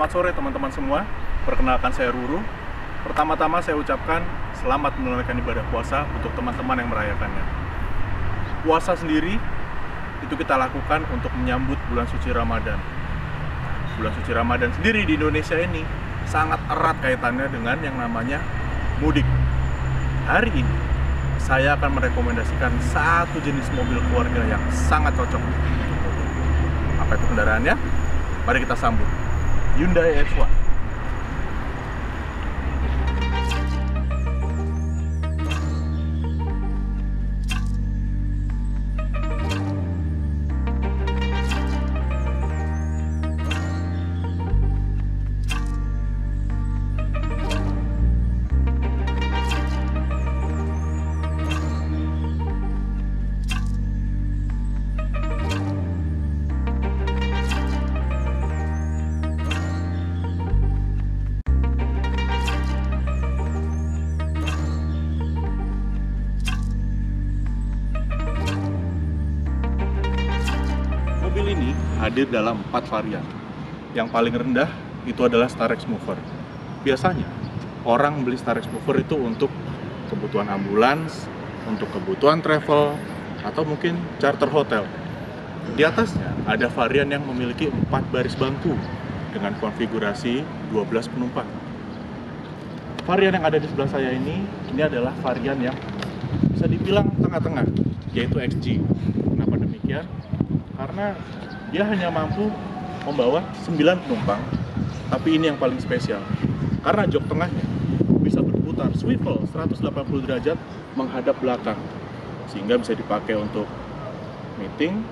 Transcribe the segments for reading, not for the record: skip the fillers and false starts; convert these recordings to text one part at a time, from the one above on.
Selamat sore teman-teman semua. Perkenalkan, saya Ruru. Pertama-tama saya ucapkan selamat menunaikan ibadah puasa untuk teman-teman yang merayakannya. Puasa sendiri itu kita lakukan untuk menyambut bulan suci Ramadan. Bulan suci Ramadan sendiri di Indonesia ini sangat erat kaitannya dengan yang namanya mudik. Hari ini saya akan merekomendasikan satu jenis mobil keluarga yang sangat cocok untuk mudik. Apa itu kendaraannya? Mari kita sambut Hyundai H1. Mobil ini hadir dalam 4 varian. Yang paling rendah itu adalah Starex Mover. Biasanya orang beli Starex Mover itu untuk kebutuhan ambulans, untuk kebutuhan travel, atau mungkin charter hotel. Di atasnya ada varian yang memiliki 4 baris bangku dengan konfigurasi 12 penumpang. Varian yang ada di sebelah saya ini adalah varian yang bisa dibilang tengah-tengah, yaitu XG. Kenapa demikian? Karena dia hanya mampu membawa 9 penumpang, tapi ini yang paling spesial karena jok tengahnya bisa berputar swivel 180 derajat menghadap belakang, sehingga bisa dipakai untuk meeting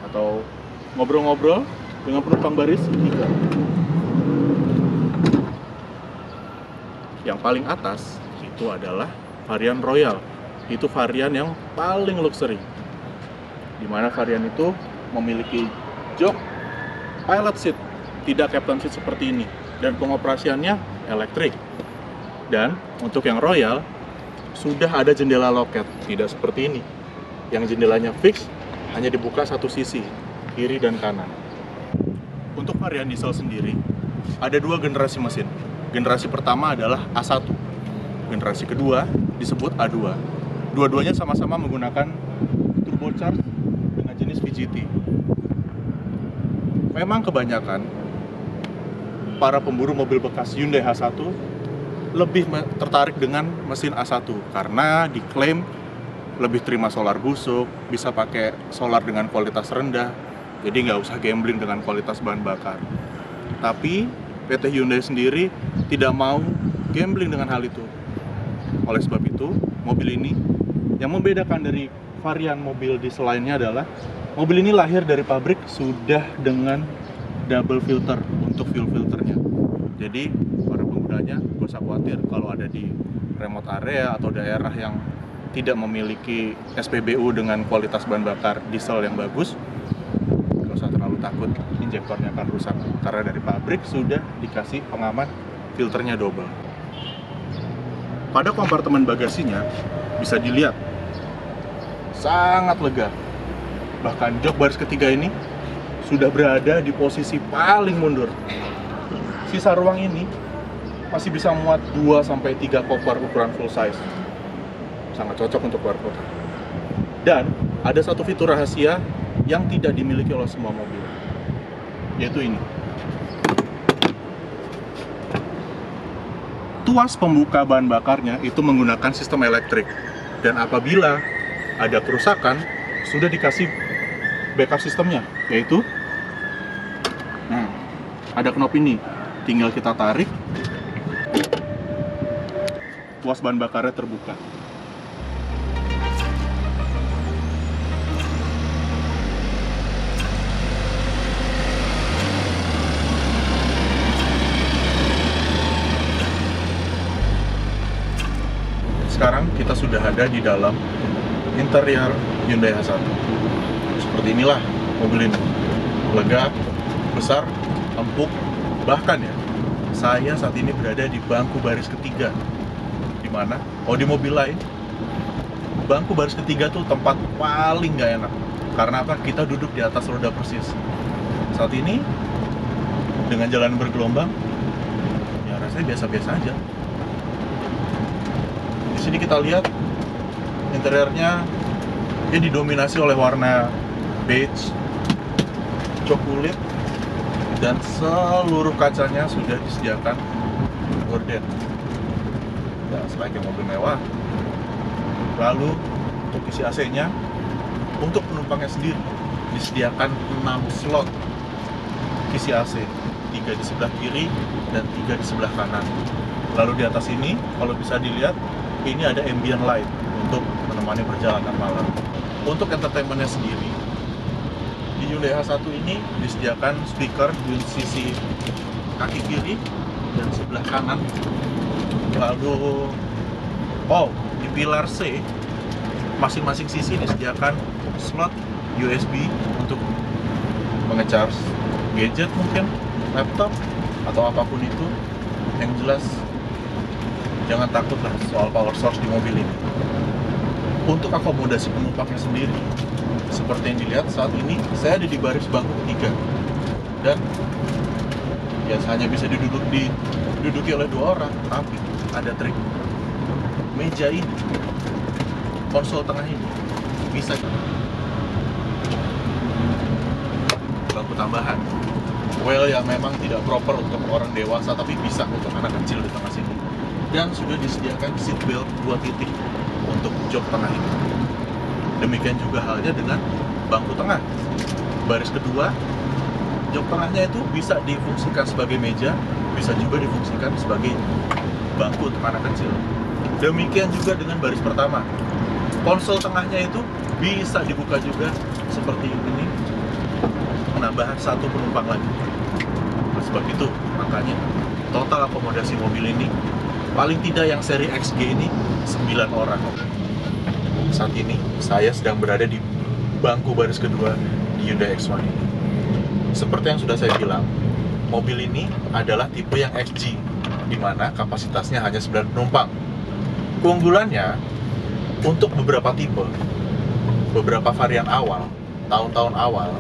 atau ngobrol-ngobrol dengan penumpang baris ketiga. Yang paling atas itu adalah varian Royal, itu varian yang paling luxury, di mana varian itu memiliki jok pilot seat, tidak captain seat seperti ini, dan pengoperasiannya elektrik. Dan untuk yang Royal sudah ada jendela loket, tidak seperti ini yang jendelanya fix, hanya dibuka satu sisi, kiri dan kanan. Untuk varian diesel sendiri ada 2 generasi mesin. Generasi pertama adalah A1, generasi kedua disebut A2. Dua-duanya sama-sama menggunakan turbocharged dengan jenis VGT. Memang kebanyakan para pemburu mobil bekas Hyundai H1 lebih tertarik dengan mesin A1 karena diklaim lebih terima solar busuk, bisa pakai solar dengan kualitas rendah, jadi nggak usah gambling dengan kualitas bahan bakar. Tapi PT Hyundai sendiri tidak mau gambling dengan hal itu. Oleh sebab itu, mobil ini yang membedakan dari varian mobil diesel lainnya adalah mobil ini lahir dari pabrik sudah dengan double filter untuk fuel filternya. Jadi para penggunanya gak usah khawatir kalau ada di remote area atau daerah yang tidak memiliki SPBU dengan kualitas bahan bakar diesel yang bagus, gak usah terlalu takut injektornya akan rusak, karena dari pabrik sudah dikasih pengaman filternya double. Pada kompartemen bagasinya bisa dilihat sangat lega. Bahkan jok baris ketiga ini sudah berada di posisi paling mundur. Sisa ruang ini masih bisa muat 2-3 koper ukuran full size. Sangat cocok untuk keluar kota. Dan ada satu fitur rahasia yang tidak dimiliki oleh semua mobil, yaitu ini. Tuas pembuka bahan bakarnya itu menggunakan sistem elektrik. Dan apabila ada kerusakan, sudah dikasih backup sistemnya, yaitu ada knop ini, tinggal kita tarik, tuas bahan bakarnya terbuka. Sekarang kita sudah ada di dalam interior Hyundai H1. Seperti inilah mobil ini, lega, besar, empuk. Bahkan ya, saya saat ini berada di bangku baris ketiga, di mana di mobil lain bangku baris ketiga tuh tempat paling nggak enak. Karena apa? Kita duduk di atas roda persis. Saat ini dengan jalan bergelombang, ya rasanya biasa-biasa aja. Di sini kita lihat interiornya dia didominasi oleh warna beige, jok kulit, dan seluruh kacanya sudah disediakan gorden. Ya, sebagai mobil mewah. Lalu untuk isi AC-nya, untuk penumpangnya sendiri disediakan 6 slot isi AC, 3 di sebelah kiri dan 3 di sebelah kanan. Lalu di atas ini, kalau bisa dilihat, ini ada ambient light untuk menemani perjalanan malam. Untuk entertainment-nya sendiri, di Hyundai H1 ini disediakan speaker di sisi kaki kiri dan sebelah kanan. Lalu, di pilar C, masing-masing sisi disediakan slot USB untuk menge-charge gadget mungkin, laptop, atau apapun itu. Yang jelas, jangan takutlah soal power source di mobil ini. Untuk akomodasi penumpangnya sendiri, seperti yang dilihat saat ini, saya ada di baris bangku ketiga. Dan ya hanya bisa diduduki oleh 2 orang, tapi ada trik. Meja ini, konsol tengah ini, bisa bangku tambahan. Well, ya memang tidak proper untuk orang dewasa, tapi bisa untuk anak kecil di tengah sini. Dan sudah disediakan seat belt 2 titik untuk jok tengah ini. Demikian juga halnya dengan bangku tengah. Baris kedua, jok tengahnya itu bisa difungsikan sebagai meja, bisa juga difungsikan sebagai bangku untuk anak kecil. Demikian juga dengan baris pertama. Konsol tengahnya itu bisa dibuka juga seperti ini, menambah 1 penumpang lagi. Sebab itu, makanya total akomodasi mobil ini paling tidak yang seri XG ini 9 orang. Saat ini saya sedang berada di bangku baris kedua di Hyundai X1 ini. Seperti yang sudah saya bilang, mobil ini adalah tipe yang XG, di mana kapasitasnya hanya 9 penumpang. Keunggulannya, untuk beberapa tipe, beberapa varian awal, tahun-tahun awal,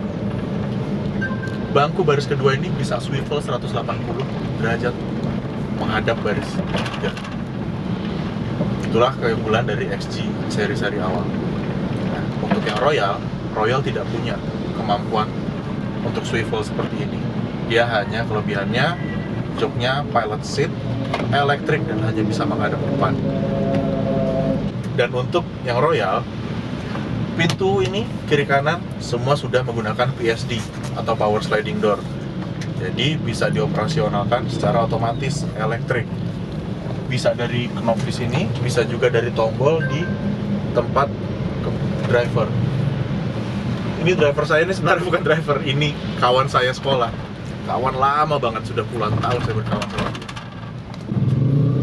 bangku baris kedua ini bisa swivel 180 derajat menghadap baris ketiga. Itulah keunggulan dari XG seri-seri awal. Nah, untuk yang Royal tidak punya kemampuan untuk swivel seperti ini. Dia hanya kelebihannya, joknya pilot seat, elektrik, dan hanya bisa menghadap ke depan. Dan untuk yang Royal, pintu ini kiri kanan semua sudah menggunakan PSD atau power sliding door. Jadi bisa dioperasionalkan secara otomatis elektrik. Bisa dari knob di sini, bisa juga dari tombol di tempat driver. Ini driver saya ini sebenarnya bukan driver, ini kawan saya sekolah. Kawan lama banget, sudah puluhan tahun saya berkawan sama dia.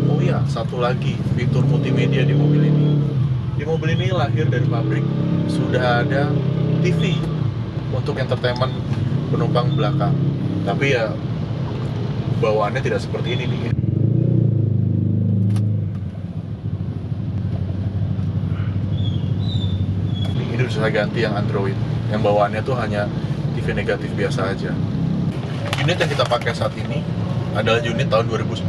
Oh iya, satu lagi fitur multimedia di mobil ini. Di mobil ini lahir dari pabrik sudah ada TV untuk entertainment penumpang belakang. Tapi ya bawaannya tidak seperti ini nih. Ini sudah saya ganti yang Android. Yang bawaannya tuh hanya TV negatif biasa aja. Unit yang kita pakai saat ini adalah unit tahun 2010.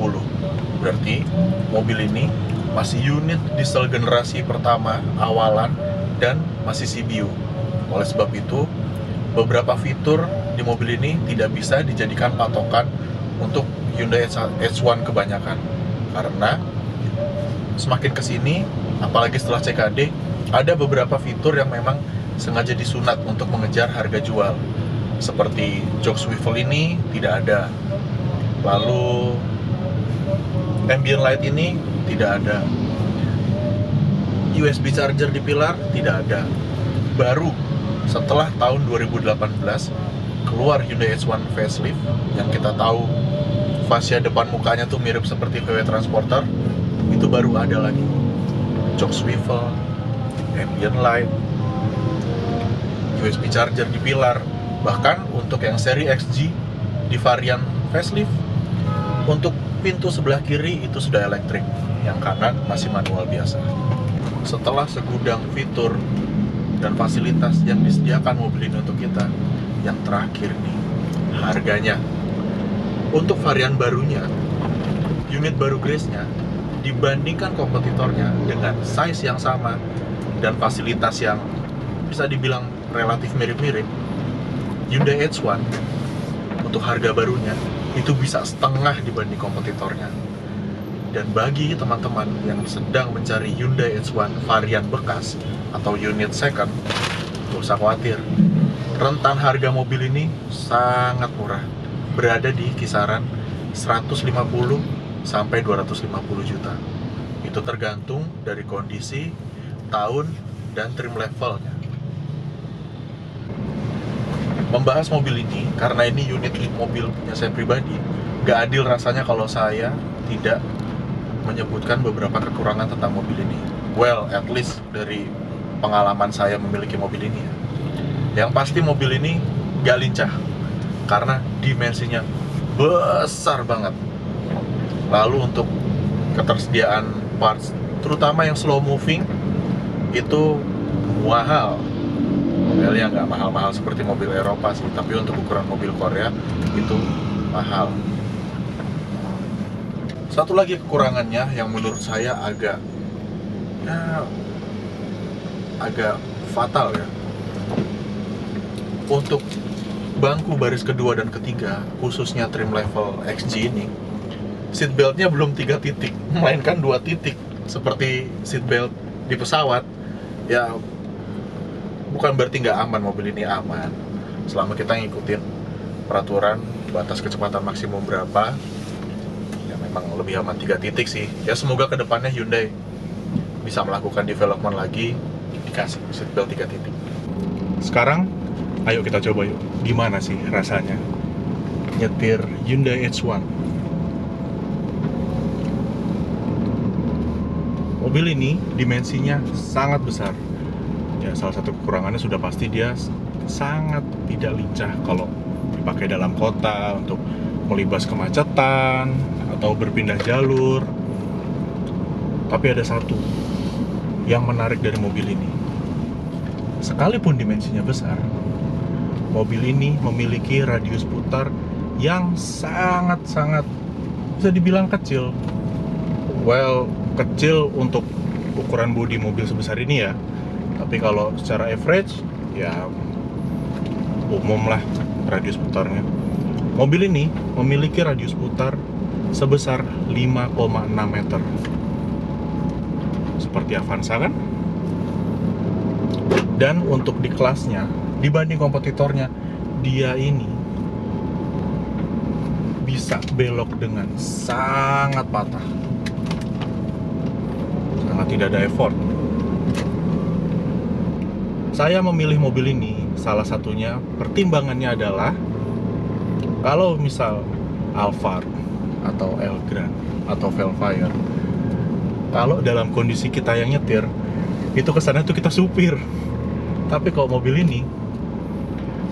Berarti mobil ini masih unit diesel generasi pertama awalan dan masih CBU. Oleh sebab itu, beberapa fitur di mobil ini tidak bisa dijadikan patokan untuk Hyundai H1 kebanyakan. Karena semakin kesini, apalagi setelah CKD, ada beberapa fitur yang memang sengaja disunat untuk mengejar harga jual. Seperti jok swivel ini tidak ada. Lalu ambient light ini tidak ada. USB charger di pilar tidak ada. Baru setelah tahun 2018 keluar Hyundai H1 facelift yang kita tahu fascia depan mukanya tuh mirip seperti VW Transporter, itu baru ada lagi jok swivel, ambient light, USB charger di pilar. Bahkan untuk yang seri XG di varian facelift, untuk pintu sebelah kiri itu sudah elektrik, yang kanan masih manual biasa. Setelah segudang fitur dan fasilitas yang disediakan mobil ini untuk kita, yang terakhir nih, harganya. Untuk varian barunya, unit baru Grace-nya, dibandingkan kompetitornya dengan size yang sama dan fasilitas yang bisa dibilang relatif mirip-mirip, Hyundai H1 untuk harga barunya itu bisa setengah dibanding kompetitornya. Dan bagi teman-teman yang sedang mencari Hyundai H1 varian bekas atau unit second, gak usah khawatir, rentan harga mobil ini sangat murah, berada di kisaran 150 sampai 250 juta. Itu tergantung dari kondisi, tahun, dan trim levelnya. Membahas mobil ini, karena ini unit mobil punya saya pribadi, gak adil rasanya kalau saya tidak menyebutkan beberapa kekurangan tentang mobil ini. Well, at least dari pengalaman saya memiliki mobil ini ya. Yang pasti mobil ini gak lincah, karena dimensinya besar banget. Lalu untuk ketersediaan parts, terutama yang slow moving, itu mahal. Mobilnya nggak mahal-mahal seperti mobil Eropa sih, tapi untuk ukuran mobil Korea itu mahal. Satu lagi kekurangannya yang menurut saya agak fatal ya. Untuk bangku baris kedua dan ketiga, khususnya trim level XG ini, seatbeltnya belum 3 titik, melainkan 2 titik seperti seatbelt di pesawat. Ya, bukan berarti nggak aman, mobil ini aman selama kita ngikutin peraturan batas kecepatan maksimum berapa. Ya memang lebih aman 3 titik sih. Ya semoga kedepannya Hyundai bisa melakukan development lagi, dikasih seatbelt 3 titik. Sekarang ayo kita coba yuk, gimana sih rasanya nyetir Hyundai H1. Mobil ini dimensinya sangat besar. Ya, salah satu kekurangannya sudah pasti dia sangat tidak lincah kalau dipakai dalam kota untuk melibas kemacetan atau berpindah jalur. Tapi ada satu yang menarik dari mobil ini. Sekalipun dimensinya besar, mobil ini memiliki radius putar yang sangat-sangat bisa dibilang kecil. Well, kecil untuk ukuran bodi mobil sebesar ini ya. Tapi kalau secara average, ya umum lah radius putarnya. Mobil ini memiliki radius putar sebesar 5,6 meter. Seperti Avanza kan? Dan untuk di kelasnya, dibanding kompetitornya, dia ini bisa belok dengan sangat patah. Sangat tidak ada effort. Saya memilih mobil ini, salah satunya pertimbangannya adalah kalau misal Alphard atau Elgrand atau Velfire, kalau dalam kondisi kita yang nyetir, itu kesannya tuh kita supir. Tapi kalau mobil ini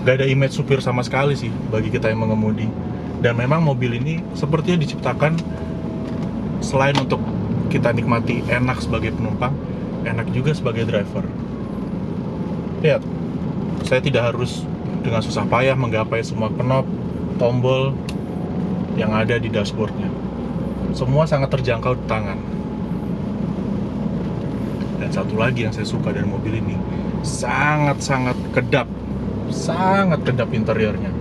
gak ada image supir sama sekali sih bagi kita yang mengemudi. Dan memang mobil ini sepertinya diciptakan selain untuk kita nikmati enak sebagai penumpang, enak juga sebagai driver. Lihat, saya tidak harus dengan susah payah menggapai semua knob, tombol yang ada di dashboardnya. Semua sangat terjangkau di tangan. Dan satu lagi yang saya suka dari mobil ini, sangat-sangat kedap interiornya.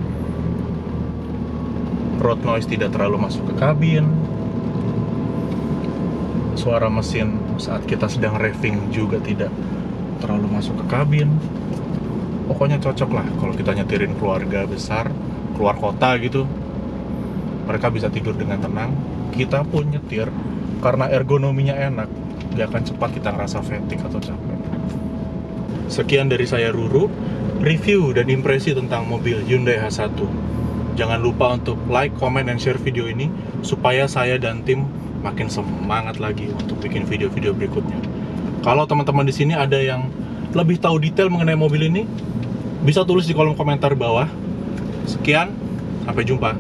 Road noise tidak terlalu masuk ke kabin. Suara mesin saat kita sedang revving juga tidak terlalu masuk ke kabin. Pokoknya cocok lah kalau kita nyetirin keluarga besar, keluar kota gitu. Mereka bisa tidur dengan tenang. Kita pun nyetir karena ergonominya enak, gak akan cepat kita ngerasa fatigue atau capek. Sekian dari saya, Ruru, review dan impresi tentang mobil Hyundai H1. Jangan lupa untuk like, comment, dan share video ini supaya saya dan tim makin semangat lagi untuk bikin video-video berikutnya. Kalau teman-teman di sini ada yang lebih tahu detail mengenai mobil ini, bisa tulis di kolom komentar bawah. Sekian, sampai jumpa.